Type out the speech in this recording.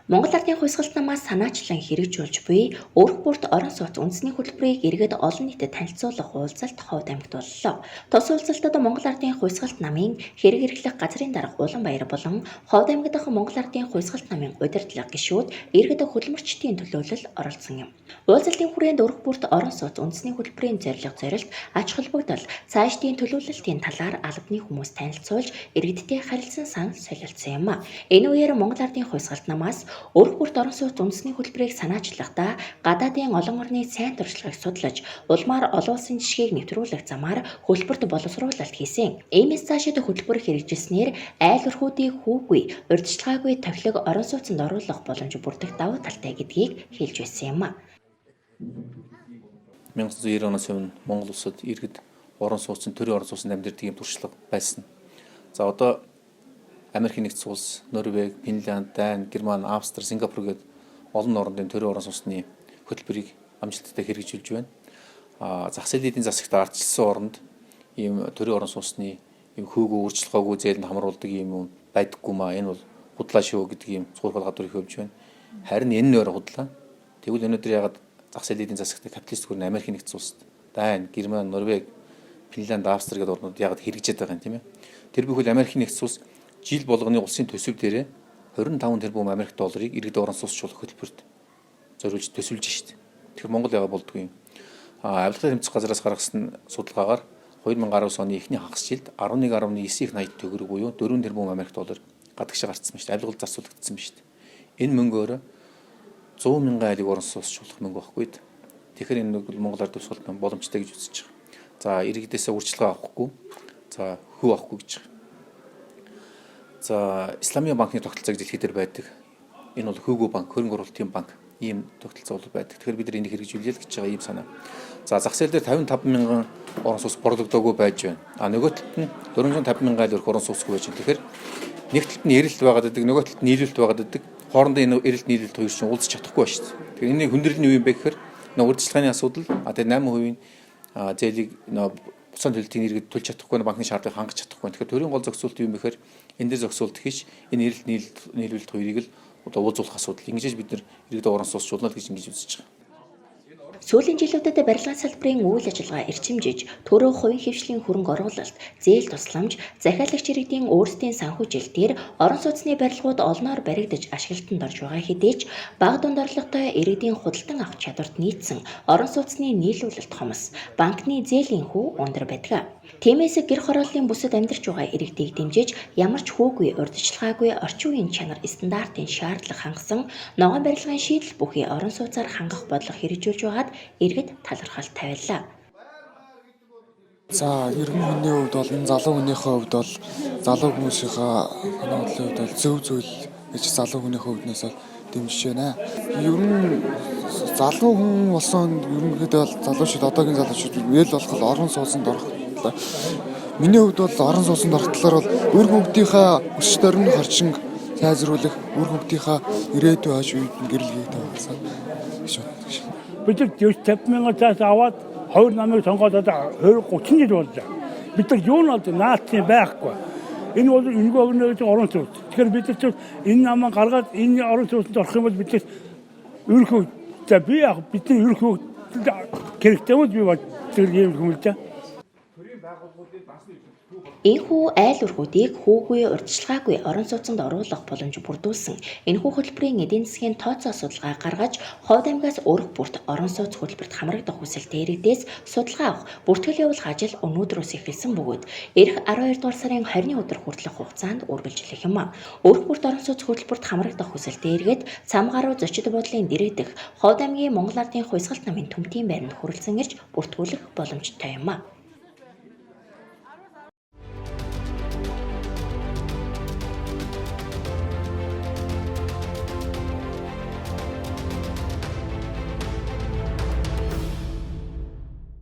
Монгол Ардын хувьсгалт намаас санаачлан хэрэгжүүлж буй Өрх бүрт орон сууц үндэсний хөтөлбөрийг иргэд олон нийтэд танилцуулах уулзалт Ховд аймагт боллоо. Тус уулзалтад Монгол Ардын хувьсгалт намын хэрэг эрхлэх газрын дарга Улаанбаяр болон Ховд аймаг дахь Монгол Ардын хувьсгалт намын удирдлага гишүүд иргэд хөдөлмөрчдийн төлөөлөл оролцсон юм. Уулзалтын хүрээнд Өрх бүрт орон сууц үндэсний хөтөлбөрийн зорилт аж холбогдол, цаашдын төлөвлөлтийн талаар албаны хүмүүс танилцуулж иргэдтэй харилцан сан солилцсон юм. Энэ үеэр Монгол Ардын хувьсгалт намаас Өрх бүрт орон сууц үндэсний хөтөлбөрийг санаачлахдаа гадаадын олон орны сайн туршлагыг судлаж, улмаар олон улсын жишгийг нэвтрүүлэх замаар хөтөлбөрт боловсруулалт хийсэн. Иймээс цаашид хөтөлбөр хэрэгжилснээр айл өрхүүдийг хүүгүй, урьдчилгаагүй тохилог орон сууцнд оруулах боломж бүрдэх давуу талтай гэдгийг хэлж байсан юм. 1990 оноос өмнө Монгол улсад иргэд орон сууцын төрийн орон сууцнд амьдардаг юм туршлага байсан. За одоо Америкийн нэгдсэн улс, Норвеги, Финланд, Дани, Герман, Австри, Сингапур гээд олон орнын төрийн орон сууцны хөтөлбөрийг амжилттай хэрэгжүүлж байна. Зах зээлийн эдийн засагт ардчилсан оронд ийм төрийн орон сууцны ийм хөөгөө өөрчлөгөөгүй зээлэнд хамруулдаг ийм байдаггүй маа. Энэ бол худлаа шүү гэдэг ийм цуурхал гадуур их хөвж байна. Харин энэ нөр худлаа. Тэгвэл өнөөдөр ягаад зах зээлийн эдийн засагт капиталист гүрэн Америкийн нэгдсэн улсад Дани, Герман, Норвеги, Финланд, Австри гээд орнууд ягаад хэрэгжээд байгаа юм тийм ээ. Тэр бүхэл Америкийн нэгдсэн улс жил болгоны улсын төсөв дээрээ 25 тэрбум Америк долларыг иргэд орон сууцчлуулах хөтөлбөрт зориулж төсвөлж шít. Тэгэхээр Монгол яга болдгүй юм. Авилгалын тэмцэх газраас гаргасан судалгаагаар 2019 оны эхний хагас жилд 11.980 төгрөг буюу 4 тэрбум Америк доллар гадагшаа гарцсан шүү дээ. Авилгал зарцуулагдсан шүү дээ. Энэ мөнгөөр 100 мянган айлыг орон сууцчлуулах мөнгө байхгүй. Тэгэхээр энэ бол Монгол ард тусгалт боломжтой гэж үзэж байгаа. За иргэдээсээ урьдчилгаа авахгүй. За хөв авахгүй гэж байгаа. За Исламын банкны тогтолцоог дэлхийд дээр байдаг. Энэ бол хөөгөө банк, хөрөнгө оруулалтын банк ийм тогтолцоо бол байдаг. Тэгэхээр бид нар энийг хэрэгжүүлээ л гэж байгаа ийм санаа. За зах зээл дээр 55 мянган орон сууц борлогдоогүй байж байна. Нөгөө талд нь 450 мянган айл өрх орон сууцгүй байж байна. Тэгэхээр нэг талд нь эрэлт байгаад байдаг, нөгөө талд нь нийлүүлэлт байгаад байдаг. Хоорондоо энэ эрэлт нийлүүлэлт хоёр чинь уулзах чадахгүй ба шүү дээ. Тэгэхээр энэ хүндрэл нь юу юм бэ гэхээр урьдчилгааны асуудал, тэгээ 8% зээлийг буцаан төлөлтийн иргэд төлж чадахгүй, банкны шаардлагыг хангаж чадахгүй. Тэгэхээр төрийн гол зохицуулт юу юм бэ гэхээр энэ дээр зохицуулт хийж энэ эрэлт нийлүүлэлт хоёрыг л одоо уулзуулах асуудал. Ингэж бид нар иргэд орон сууцчлуулна гэж ингэж үзэж байгаа. Сүүлийн жилүүдэд барилгын салбарын үйл ажиллагаа эрчимжиж, төрөө хувийн хвшлийн хөрөнгө оруулалт, зээл тусламж, захиалагч иргэдийн өөрсдийн санхүүжилтээр орон сууцны барилгууд олноор баригдаж ашиглалтанд орж байгаа хэдий ч бага дунд орлоготой иргэдийн худалдан авах чадварт нийцсэн орон сууцны нийлүүлэлт хомс, банкны зээлийн хүү өндөр байдаг. Тиймээс гэр хорооллын бүсэд амьдарч байгаа иргэдийг дэмжиж ямар ч хүүгүй, урьдчилгаагүй орчин үеийн чанар стандартын шаардлага хангасан ногоон барилгын шийдэл бүхий орон сууцаар хангах бодлого хэрэгжүүлж байгаад иргэд талархал тавилаа. За иргэн хүний хувьд бол энэ залуу хүнийхээ хувьд бол залуу хүмүүсийнхээ бодлын хувьд бол зөв зүйл гэж залуу хүнийхээ хувьднээс бол дэмжиж байна. Ер нь залуу хүн болсон ерөнхийдөө бол залуучууд одоогийн залуучууд эл болох орон сууцнд орох. Миний хувьд бол орон сууцнд орох талаар бол үр хөвгтийнхээ өсч төрн харчин сайжруулах, үр хөвгтийнхээ ирээдүй хойш үед гэрэл хийдэг байсан. Бид нар 50 мянган цаас аваад 2 намыг сонгоод одоо 30 жил боллоо. Бид нар юу нь наацны байхгүй. Энэ бол энэгүй өгнөж орон сууц. Тэгэхээр бид нар энэ намаа гаргаад энэ орон сууцнд орох юм бол бид нар ерхөө за би яг бидний ерхөө хэрэгтэй бол би бол ийм хүмүүст Энэхүү айл өрхүүдийг хүүгүй, урьдчилгаагүй орон сууцнд оруулах боломж бүрдүүлсэн. Энэхүү хөтөлбөрийн эдийн засгийн тооцоо судалгаа гаргаж, Ховд аймгаас Өрх бүрт орон сууц хөтөлбөрт хамрагдах хүсэлтэй иргэдээс судалгаа авах, бүртгэл явуулах ажил өнөөдрөөс эхэлсэн бөгөөд эх 12 дугаар сарын 20-ны өдөр хүртэлх хугацаанд үргэлжлэх юм. Өрх бүрт орон сууц хөтөлбөрт хамрагдах хүсэлтэй иргэд цам гаруй зочид буудлын дэргэдэх Ховд аймгийн Монгол Ардын хувьсгалт намын төмтийн байранд хүрэлцэн ирж бүртгүүлэх боломжтой юм.